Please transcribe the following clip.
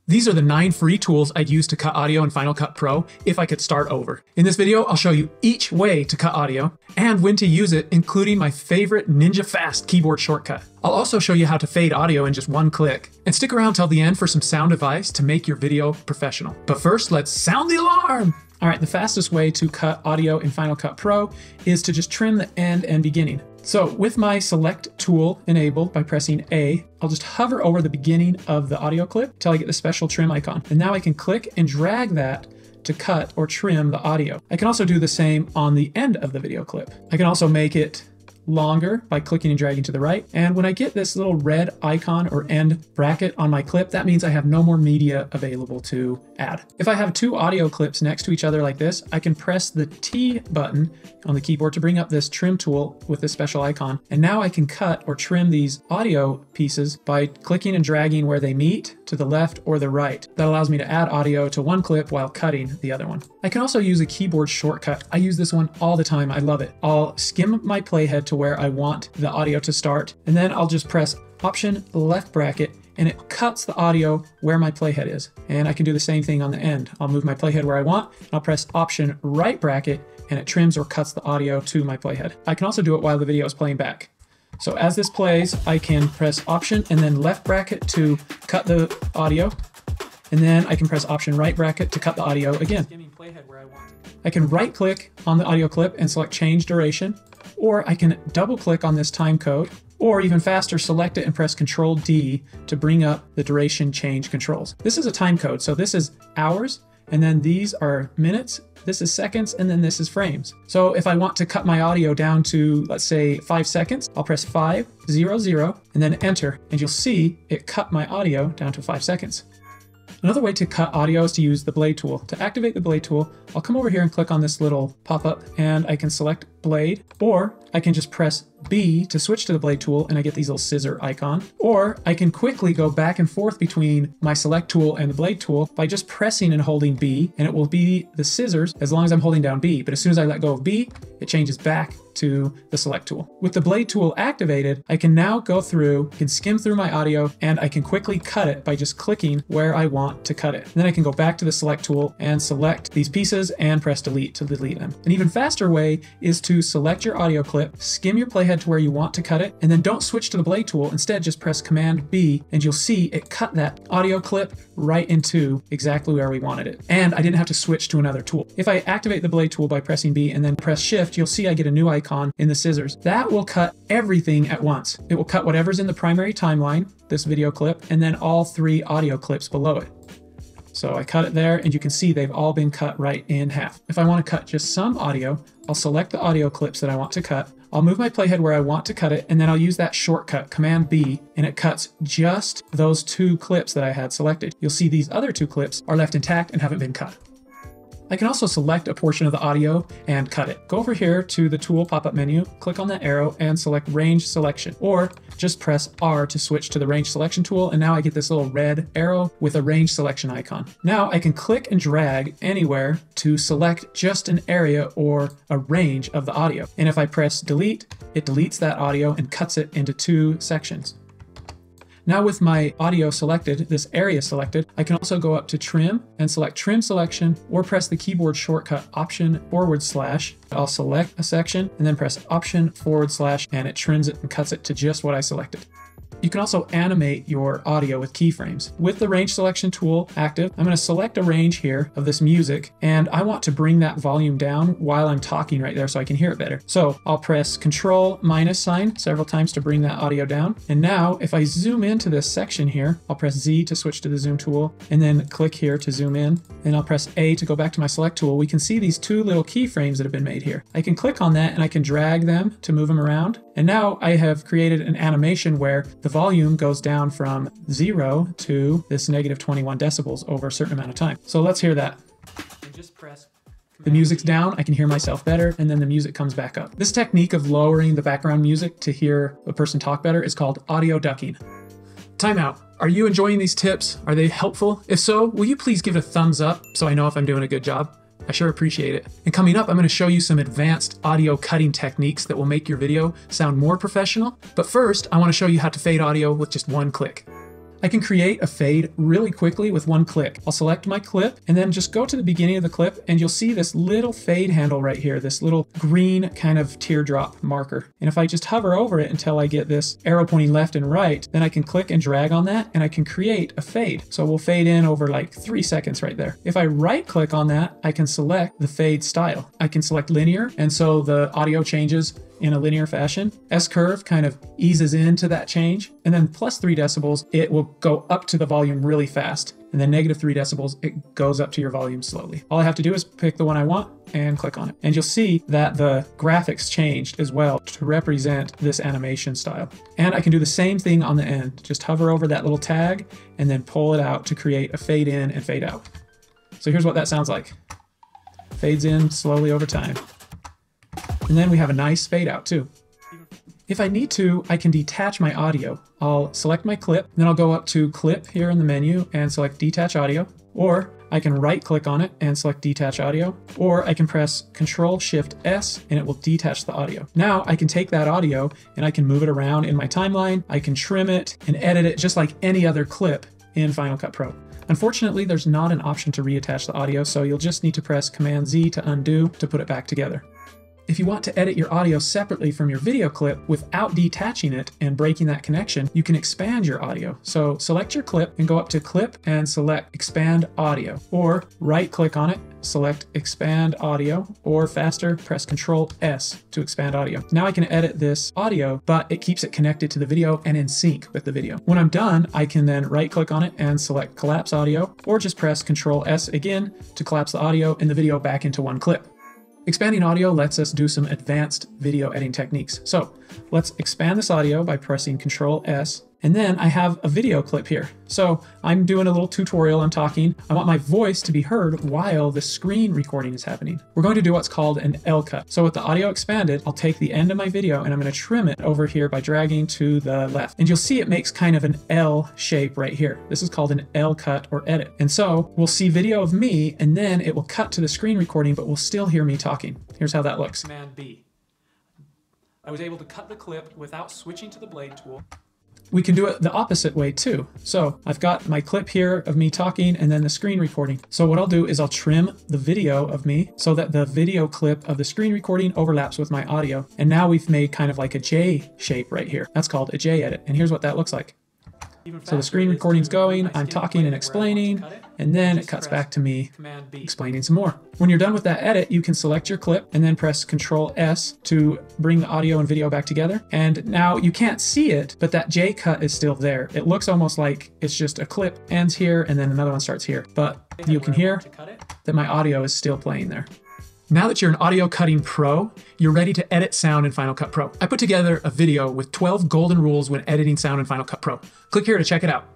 These are the 9 free tools I'd use to cut audio in Final Cut Pro if I could start over. In this video, I'll show you each way to cut audio and when to use it, including my favorite Ninja Fast keyboard shortcut. I'll also show you how to fade audio in just one click. And stick around till the end for some sound advice to make your video professional. But first, let's sound the alarm! All right, the fastest way to cut audio in Final Cut Pro is to just trim the end and beginning. So with my select tool enabled by pressing A, I'll just hover over the beginning of the audio clip until I get the special trim icon. And now I can click and drag that to cut or trim the audio. I can also do the same on the end of the video clip. I can also make it longer by clicking and dragging to the right. And when I get this little red icon or end bracket on my clip, that means I have no more media available to add. If I have 2 audio clips next to each other like this, I can press the T button on the keyboard to bring up this trim tool with this special icon. And now I can cut or trim these audio pieces by clicking and dragging where they meet to the left or the right. That allows me to add audio to one clip while cutting the other one. I can also use a keyboard shortcut. I use this one all the time. I love it. I'll skim my playhead to where I want the audio to start, and then I'll just press Option left bracket and it cuts the audio where my playhead is. And I can do the same thing on the end. I'll move my playhead where I want, and I'll press Option right bracket and it trims or cuts the audio to my playhead. I can also do it while the video is playing back. So as this plays, I can press Option and then left bracket to cut the audio, and then I can press Option right bracket to cut the audio again. I can right click on the audio clip and select Change Duration, or I can double click on this time code, or even faster, select it and press Control D to bring up the duration change controls. This is a time code, so this is hours, and then these are minutes, this is seconds, and then this is frames. So if I want to cut my audio down to, let's say, 5 seconds, I'll press 500 and then enter, and you'll see it cut my audio down to 5 seconds. Another way to cut audio is to use the blade tool. To activate the blade tool, I'll come over here and click on this little pop-up, and I can select blade, or I can just press B to switch to the blade tool and I get these little scissor icon. Or I can quickly go back and forth between my select tool and the blade tool by just pressing and holding B, and it will be the scissors as long as I'm holding down B. But as soon as I let go of B, it changes back to the select tool. With the blade tool activated, I can now go through, can skim through my audio, and I can quickly cut it by just clicking where I want to cut it. And then I can go back to the select tool and select these pieces and press delete to delete them. An even faster way is to select your audio clip, skim your playhead to where you want to cut it, and then don't switch to the blade tool. Instead, just press Command B, and you'll see it cut that audio clip right into exactly where we wanted it. And I didn't have to switch to another tool. If I activate the blade tool by pressing B and then press Shift, you'll see I get a new icon in the scissors. That will cut everything at once. It will cut whatever's in the primary timeline, this video clip, and then all 3 audio clips below it. So I cut it there, and you can see they've all been cut right in half. If I want to cut just some audio, I'll select the audio clips that I want to cut. I'll move my playhead where I want to cut it, and then I'll use that shortcut, Command B, and it cuts just those 2 clips that I had selected. You'll see these other 2 clips are left intact and haven't been cut. I can also select a portion of the audio and cut it. Go over here to the tool pop-up menu, click on that arrow and select range selection, or just press R to switch to the range selection tool, and now I get this little red arrow with a range selection icon. Now I can click and drag anywhere to select just an area or a range of the audio. And if I press delete, it deletes that audio and cuts it into 2 sections. Now with my audio selected, this area selected, I can also go up to trim and select trim selection, or press the keyboard shortcut Option /. I'll select a section and then press Option / and it trims it and cuts it to just what I selected. You can also animate your audio with keyframes. With the range selection tool active, I'm going to select a range here of this music, and I want to bring that volume down while I'm talking right there so I can hear it better. So I'll press Control - several times to bring that audio down. And now if I zoom into this section here, I'll press Z to switch to the zoom tool, and then click here to zoom in, and I'll press A to go back to my select tool. We can see these 2 little keyframes that have been made here. I can click on that and I can drag them to move them around. And now I have created an animation where the volume goes down from 0 to this -21 decibels over a certain amount of time. So let's hear that. The music's down, I can hear myself better, and then the music comes back up. This technique of lowering the background music to hear a person talk better is called audio ducking. Time out. Are you enjoying these tips? Are they helpful? If so, will you please give it a thumbs up so I know if I'm doing a good job? I sure appreciate it. And coming up, I'm going to show you some advanced audio cutting techniques that will make your video sound more professional. But first, I want to show you how to fade audio with just one click. I can create a fade really quickly with one click. I'll select my clip and then just go to the beginning of the clip, and you'll see this little fade handle right here, this little green kind of teardrop marker. And if I just hover over it until I get this arrow pointing left and right, then I can click and drag on that and I can create a fade. So we'll fade in over like 3 seconds right there. If I right click on that, I can select the fade style. I can select linear, and so the audio changes in a linear fashion. S-curve kind of eases into that change. And then plus 3 decibels, it will go up to the volume really fast. And then negative 3 decibels, it goes up to your volume slowly. All I have to do is pick the one I want and click on it. And you'll see that the graphics changed as well to represent this animation style. And I can do the same thing on the end. Just hover over that little tag and then pull it out to create a fade in and fade out. So here's what that sounds like. Fades in slowly over time. And then we have a nice fade out too. If I need to, I can detach my audio. I'll select my clip, then I'll go up to clip here in the menu and select detach audio, or I can right click on it and select detach audio, or I can press Control-Shift-S and it will detach the audio. Now I can take that audio and I can move it around in my timeline, I can trim it and edit it just like any other clip in Final Cut Pro. Unfortunately, there's not an option to reattach the audio, so you'll just need to press Command-Z to undo to put it back together. If you want to edit your audio separately from your video clip without detaching it and breaking that connection, you can expand your audio. So select your clip and go up to Clip and select Expand Audio, or right click on it, select Expand Audio, or faster, press Control-S to expand audio. Now I can edit this audio, but it keeps it connected to the video and in sync with the video. When I'm done, I can then right click on it and select Collapse Audio, or just press Control-S again to collapse the audio and the video back into one clip. Expanding audio lets us do some advanced video editing techniques. So let's expand this audio by pressing Control-S. And then I have a video clip here. So I'm doing a little tutorial, I'm talking. I want my voice to be heard while the screen recording is happening. We're going to do what's called an L cut. So with the audio expanded, I'll take the end of my video and I'm going to trim it over here by dragging to the left. And you'll see it makes kind of an L shape right here. This is called an L cut or edit. And so we'll see video of me and then it will cut to the screen recording, but we'll still hear me talking. Here's how that looks. Command B. I was able to cut the clip without switching to the blade tool. We can do it the opposite way too. So I've got my clip here of me talking and then the screen recording. So what I'll do is I'll trim the video of me so that the video clip of the screen recording overlaps with my audio. And now we've made kind of like a J shape right here. That's called a J edit. And here's what that looks like. So the screen recording's going, I'm talking and explaining, and then it cuts back to me explaining some more. When you're done with that edit, you can select your clip and then press Control-S to bring the audio and video back together. And now you can't see it, but that J cut is still there. It looks almost like it's just a clip ends here and then another one starts here. But you can hear that my audio is still playing there. Now that you're an audio cutting pro, you're ready to edit sound in Final Cut Pro. I put together a video with 12 golden rules when editing sound in Final Cut Pro. Click here to check it out.